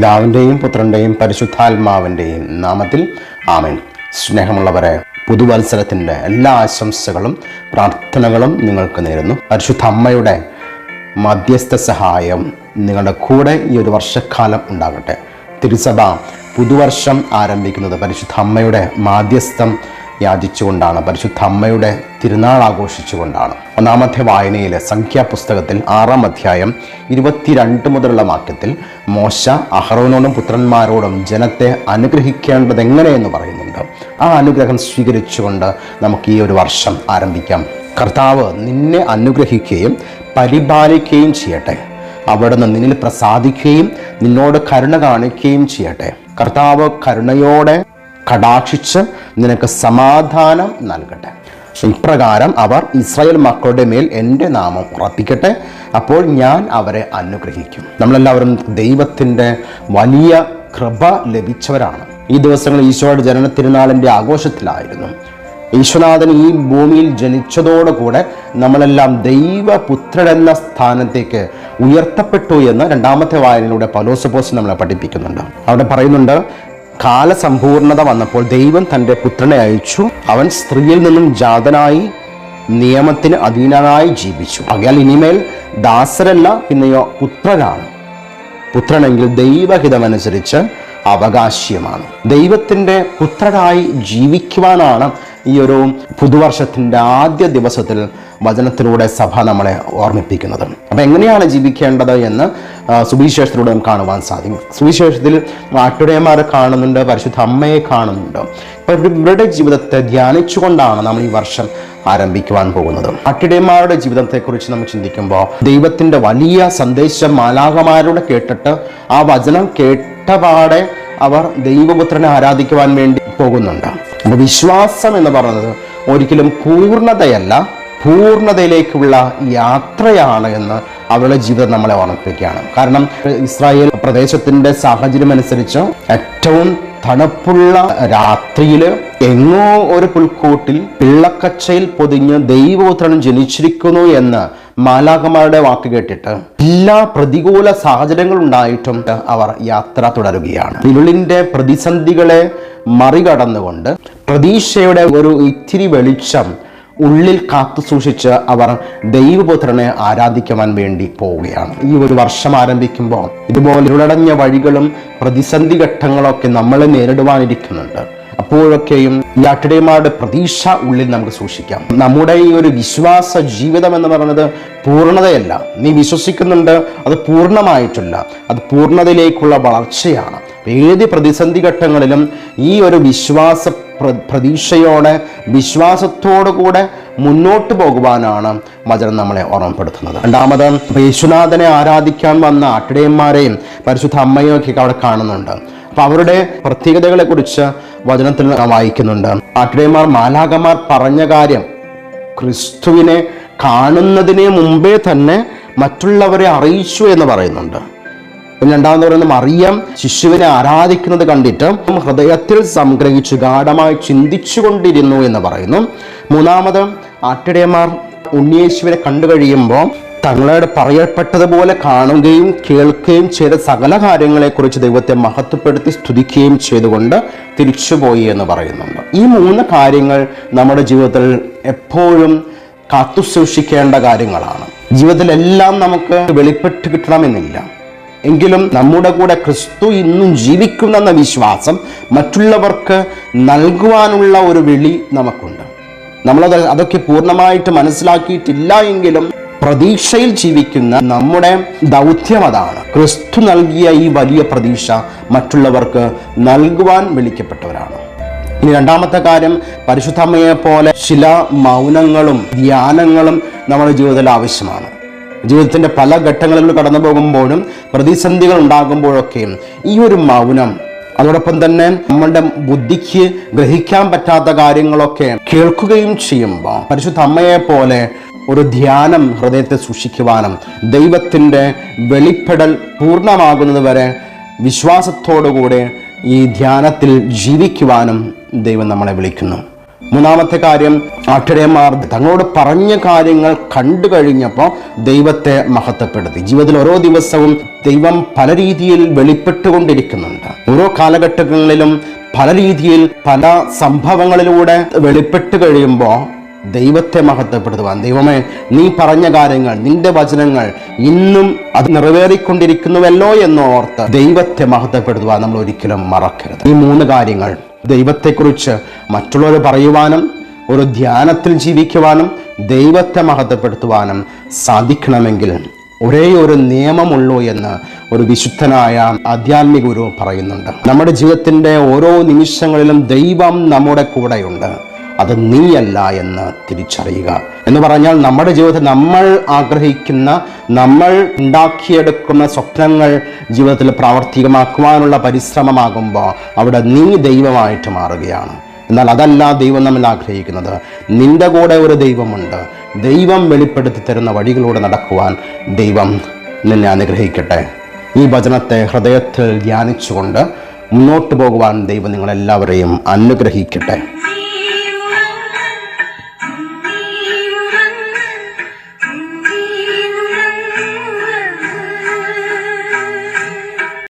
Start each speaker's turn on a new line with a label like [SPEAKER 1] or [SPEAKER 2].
[SPEAKER 1] പിതാവിൻ്റെയും പുത്രൻ്റെയും പരിശുദ്ധാത്മാവിൻ്റെയും നാമത്തിൽ ആമേൻ. സ്നേഹമുള്ളവരെ, പുതുവത്സരത്തിൻ്റെ എല്ലാ ആശംസകളും പ്രാർത്ഥനകളും നിങ്ങൾക്ക് നേരുന്നു. പരിശുദ്ധ അമ്മയുടെ മധ്യസ്ഥ സഹായം നിങ്ങളുടെ കൂടെ ഈ ഒരു വർഷക്കാലം ഉണ്ടാകട്ടെ. തിരുസഭ പുതുവർഷം ആരംഭിക്കുന്നത് പരിശുദ്ധ അമ്മയുടെ മാധ്യസ്ഥം യാചിച്ചുകൊണ്ടാണ്, പരിശുദ്ധ അമ്മയുടെ തിരുനാൾ ആഘോഷിച്ചുകൊണ്ടാണ്. ഒന്നാമത്തെ വായനയിലെ സംഖ്യാപുസ്തകത്തിൽ 6-ാം അധ്യായം 22 മുതലുള്ള വാക്യത്തിൽ മോശ അഹറോനോടും പുത്രന്മാരോടും ജനത്തെ അനുഗ്രഹിക്കേണ്ടത് എങ്ങനെയെന്ന് പറയുന്നുണ്ട്. ആ അനുഗ്രഹം സ്വീകരിച്ചുകൊണ്ട് നമുക്ക് ഈ ഒരു വർഷം ആരംഭിക്കാം. കർത്താവ് നിന്നെ അനുഗ്രഹിക്കുകയും പരിപാലിക്കുകയും ചെയ്യട്ടെ. അവിടുന്ന് നിന്നിൽ പ്രസാദിക്കുകയും നിന്നോട് കരുണ കാണിക്കുകയും ചെയ്യട്ടെ. കർത്താവ് കരുണയോടെ കടാക്ഷിച്ച് നിനക്ക് സമാധാനം നൽകട്ടെ. ഇപ്രകാരം അവർ ഇസ്രായേൽ മക്കളുടെ മേൽ എൻ്റെ നാമം ഉറപ്പിക്കട്ടെ. അപ്പോൾ ഞാൻ അവരെ അനുഗ്രഹിക്കും. നമ്മളെല്ലാവരും ദൈവത്തിൻ്റെ വലിയ കൃപ ലഭിച്ചവരാണ്. ഈ ദിവസങ്ങൾ ഈശോയുടെ ജനന തിരുനാളിൻ്റെ ആഘോഷത്തിലായിരുന്നു. ഈശ്വനാഥൻ ഈ ഭൂമിയിൽ ജനിച്ചതോടുകൂടെ നമ്മളെല്ലാം ദൈവപുത്രനെന്ന സ്ഥാനത്തേക്ക് ഉയർത്തപ്പെട്ടു എന്ന് 2-ാമത്തെ വായനയിലൂടെ പൗലോസ് അപ്പോസ്തലൻ നമ്മളെ പഠിപ്പിക്കുന്നുണ്ട്. അവിടെ പറയുന്നുണ്ട്, കാലസമ്പൂർണത വന്നപ്പോൾ ദൈവം തൻ്റെ പുത്രനെ അയച്ചു. അവൻ സ്ത്രീയിൽ നിന്നും ജാതനായി നിയമത്തിന് അധീനനായി ജീവിച്ചു. ആകയാൽ ഇനിമേൽ ദാസരല്ല, പിന്നെയോ പുത്രനാണ്. പുത്രനെങ്കിൽ ദൈവഹിതമനുസരിച്ച് അവകാശിയുമാണ്. ദൈവത്തിൻ്റെ പുത്രനായി ജീവിക്കുവാനാണ് ഈ ഒരു പുതുവർഷത്തിൻ്റെ ആദ്യ ദിവസത്തിൽ വചനത്തിലൂടെ സഭ നമ്മളെ ഓർമ്മിപ്പിക്കുന്നത്. അപ്പം എങ്ങനെയാണ് ജീവിക്കേണ്ടത് എന്ന് സുവിശേഷത്തിലൂടെ നമുക്ക് കാണുവാൻ സാധിക്കും. സുവിശേഷത്തിൽ ആട്ടിടയന്മാരെ കാണുന്നുണ്ട്, പരിശുദ്ധ അമ്മയെ കാണുന്നുണ്ട്. അപ്പം ഇവരുടെ ജീവിതത്തെ ധ്യാനിച്ചുകൊണ്ടാണ് നമ്മൾ ഈ വർഷം ആരംഭിക്കുവാൻ പോകുന്നത്. ആട്ടിടയന്മാരുടെ ജീവിതത്തെക്കുറിച്ച് നമ്മൾ ചിന്തിക്കുമ്പോൾ ദൈവത്തിൻ്റെ വലിയ സന്ദേശം മാലാഖമാരോട് കേട്ടിട്ട് ആ വചനം കേട്ടപാടെ അവർ ദൈവപുത്രനെ ആരാധിക്കുവാൻ വേണ്ടി പോകുന്നുണ്ട്. അപ്പോൾ വിശ്വാസം എന്ന് പറയുന്നത് ഒരിക്കലും പൂർണ്ണതയല്ല, പൂർണ്ണതയിലേക്കുള്ള യാത്രയാണ് എന്ന് അവരുടെ ജീവിതം നമ്മളെ ഓർമ്മിപ്പിക്കുകയാണ്. കാരണം ഇസ്രായേൽ പ്രദേശത്തിൻ്റെ സാഹചര്യം അനുസരിച്ച് ഏറ്റവും തണുപ്പുള്ള രാത്രിയിൽ എങ്ങോ ഒരു പുൽക്കൂട്ടിൽ പിള്ളക്കച്ചയിൽ പൊതിഞ്ഞ് ദൈവപുത്രൻ ജനിച്ചിരിക്കുന്നു എന്ന് മാലാഖമാരുടെ വാക്ക് കേട്ടിട്ട് എല്ലാ പ്രതികൂല സാഹചര്യങ്ങളുണ്ടായിട്ടും അവർ യാത്ര തുടരുകയാണ്. ഇരുളിൻ്റെ പ്രതിസന്ധികളെ മറികടന്നുകൊണ്ട് പ്രതീക്ഷയുടെ ഒരു ഇത്തിരി വെളിച്ചം ഉള്ളിൽ കാത്തു സൂക്ഷിച്ച് അവർ ദൈവപുത്രനെ ആരാധിക്കുവാൻ വേണ്ടി പോവുകയാണ്. ഈ ഒരു വർഷം ആരംഭിക്കുമ്പോൾ ഇതുപോലെ ഇരുളടഞ്ഞ വഴികളും പ്രതിസന്ധി ഘട്ടങ്ങളൊക്കെ നമ്മളെ നേരിടുവാനിരിക്കുന്നുണ്ട്. അപ്പോഴൊക്കെയും ഈ ആട്ടിടയന്മാരുടെ പ്രതീക്ഷ ഉള്ളിൽ നമുക്ക് സൂക്ഷിക്കാം. നമ്മുടെ ഈ ഒരു വിശ്വാസ ജീവിതം എന്ന് പറയുന്നത് പൂർണ്ണതയല്ല. നീ വിശ്വസിക്കുന്നുണ്ട്, അത് പൂർണ്ണമായിട്ടില്ല, അത് പൂർണ്ണതയിലേക്കുള്ള വളർച്ചയാണ്. ഏത് പ്രതിസന്ധി ഘട്ടങ്ങളിലും ഈ ഒരു വിശ്വാസ പ്രതീക്ഷയോടെ വിശ്വാസത്തോടുകൂടെ മുന്നോട്ട് പോകുവാനാണ് വചനം നമ്മളെ ഓർമ്മപ്പെടുത്തുന്നത്. രണ്ടാമത് യേശുനാഥനെ ആരാധിക്കാൻ വന്ന ആട്ടിടയന്മാരെയും പരിശുദ്ധ അമ്മയും ഒക്കെ അവിടെ കാണുന്നുണ്ട്. അപ്പൊ അവരുടെ പ്രത്യേകതകളെ കുറിച്ച് വചനത്തിൽ വായിക്കുന്നുണ്ട്. ആട്ടിടയന്മാർ മാലാഖമാർ പറഞ്ഞ കാര്യം ക്രിസ്തുവിനെ കാണുന്നതിന് മുമ്പേ തന്നെ മറ്റുള്ളവരെ അറിയിച്ചു എന്ന് പറയുന്നുണ്ട്. രണ്ടാമത് പറയുന്നത് മറിയം ശിശുവിനെ ആരാധിക്കുന്നത് കണ്ടിട്ട് ഹൃദയത്തിൽ സംഗ്രഹിച്ചു ഗാഢമായി ചിന്തിച്ചു കൊണ്ടിരുന്നു എന്ന് പറയുന്നു. മൂന്നാമത് ആട്ടിടയന്മാർ ഉണ്ണിയേശുവിനെ കണ്ടു കഴിയുമ്പോൾ തങ്ങളോട് പറയപ്പെട്ടതുപോലെ കാണുകയും കേൾക്കുകയും ചെയ്ത സകല കാര്യങ്ങളെക്കുറിച്ച് ദൈവത്തെ മഹത്വപ്പെടുത്തി സ്തുതിക്കുകയും ചെയ്തുകൊണ്ട് തിരിച്ചുപോയി എന്ന് പറയുന്നുണ്ട്. ഈ 3 കാര്യങ്ങൾ നമ്മുടെ ജീവിതത്തിൽ എപ്പോഴും കാത്തു സൂക്ഷിക്കേണ്ട കാര്യങ്ങളാണ്. ജീവിതത്തിലെല്ലാം നമുക്ക് വെളിപ്പെട്ട് കിട്ടണമെന്നില്ല, എങ്കിലും നമ്മുടെ കൂടെ ക്രിസ്തു ഇന്നും ജീവിക്കുന്നെന്ന വിശ്വാസം മറ്റുള്ളവർക്ക് നൽകുവാനുള്ള ഒരു വിളി നമുക്കുണ്ട്. അതൊക്കെ പൂർണ്ണമായിട്ട് മനസ്സിലാക്കിയിട്ടില്ല എങ്കിലും പ്രതീക്ഷയിൽ ജീവിക്കുന്ന നമ്മുടെ ദൗത്യം അതാണ്. ക്രിസ്തു നൽകിയ ഈ വലിയ പ്രതീക്ഷ മറ്റുള്ളവർക്ക് നൽകുവാൻ വിളിക്കപ്പെട്ടവരാണ്. ഇനി രണ്ടാമത്തെ കാര്യം, പരിശുദ്ധമ്മയെ പോലെ ചില മൗനങ്ങളും ധ്യാനങ്ങളും നമ്മുടെ ജീവിതത്തിൽ ആവശ്യമാണ്. ജീവിതത്തിൻ്റെ പല ഘട്ടങ്ങളിലും കടന്നു പോകുമ്പോഴും പ്രതിസന്ധികൾ ഉണ്ടാകുമ്പോഴൊക്കെയും ഈ ഒരു മൗനം, അതോടൊപ്പം തന്നെ നമ്മുടെ ബുദ്ധിക്ക് ഗ്രഹിക്കാൻ പറ്റാത്ത കാര്യങ്ങളൊക്കെ കേൾക്കുകയും ചെയ്യുമ്പോൾ പരിശുദ്ധ അമ്മയെ പോലെ ഒരു ധ്യാനം ഹൃദയത്തെ സൂക്ഷിക്കുവാനും ദൈവത്തിൻ്റെ വെളിപ്പെടൽ പൂർണ്ണമാകുന്നത് വരെ വിശ്വാസത്തോടുകൂടെ ഈ ധ്യാനത്തിൽ ജീവിക്കുവാനും ദൈവം നമ്മളെ വിളിക്കുന്നു. മൂന്നാമത്തെ കാര്യം, ആട്ടിടയന്മാർ തങ്ങളോട് പറഞ്ഞ കാര്യങ്ങൾ കണ്ടു കഴിഞ്ഞപ്പോൾ ദൈവത്തെ മഹത്വപ്പെടുത്തി. ജീവിതത്തിൽ ഓരോ ദിവസവും ദൈവം പല രീതിയിൽ വെളിപ്പെട്ടുകൊണ്ടിരിക്കുന്നുണ്ട്. ഓരോ കാലഘട്ടങ്ങളിലും പല രീതിയിൽ പല സംഭവങ്ങളിലൂടെ വെളിപ്പെട്ട് കഴിയുമ്പോൾ ദൈവത്തെ മഹത്വപ്പെടുത്തുവാൻ, ദൈവമേ നീ പറഞ്ഞ കാര്യങ്ങൾ, നിന്റെ വചനങ്ങൾ ഇന്നും അത് നിറവേറിക്കൊണ്ടിരിക്കുന്നുവല്ലോ എന്നോർത്ത് ദൈവത്തെ മഹത്വപ്പെടുത്തുവാൻ നമ്മൾ ഒരിക്കലും മറക്കരുത്. ഈ 3 കാര്യങ്ങൾ ദൈവത്തെക്കുറിച്ച് മറ്റുള്ളവർ പറയുവാനും ഒരു ധ്യാനത്തിൽ ജീവിക്കുവാനും ദൈവത്തെ മഹത്വപ്പെടുത്തുവാനും സാധിക്കണമെങ്കിൽ ഒരേ ഒരു നിയമമുള്ളൂ എന്ന് ഒരു വിശുദ്ധനായ ആധ്യാത്മിക ഗുരു പറയുന്നുണ്ട്. നമ്മുടെ ജീവിതത്തിൻ്റെ ഓരോ നിമിഷങ്ങളിലും ദൈവം നമ്മുടെ കൂടെയുണ്ട്, അത് നീയല്ല എന്ന് തിരിച്ചറിയുക. എന്ന് പറഞ്ഞാൽ നമ്മുടെ ജീവിതത്തിൽ നമ്മൾ ആഗ്രഹിക്കുന്ന, നമ്മൾ ഉണ്ടാക്കിയെടുക്കുന്ന സ്വപ്നങ്ങൾ ജീവിതത്തിൽ പ്രാവർത്തികമാക്കുവാനുള്ള പരിശ്രമമാകുമ്പോൾ അവിടെ നീ ദൈവമായിട്ട് മാറുകയാണ്. എന്നാൽ അതല്ല ദൈവം നമ്മൾ ആഗ്രഹിക്കുന്നത്. നിന്റെ കൂടെ ഒരു ദൈവമുണ്ട്. ദൈവം വെളിപ്പെടുത്തി തരുന്ന വഴികളിലൂടെ നടക്കുവാൻ ദൈവം നിന്നെ അനുഗ്രഹിക്കട്ടെ. ഈ വചനത്തെ ഹൃദയത്തിൽ ധ്യാനിച്ചുകൊണ്ട് മുന്നോട്ട് പോകുവാൻ ദൈവം നിങ്ങളെല്ലാവരെയും അനുഗ്രഹിക്കട്ടെ.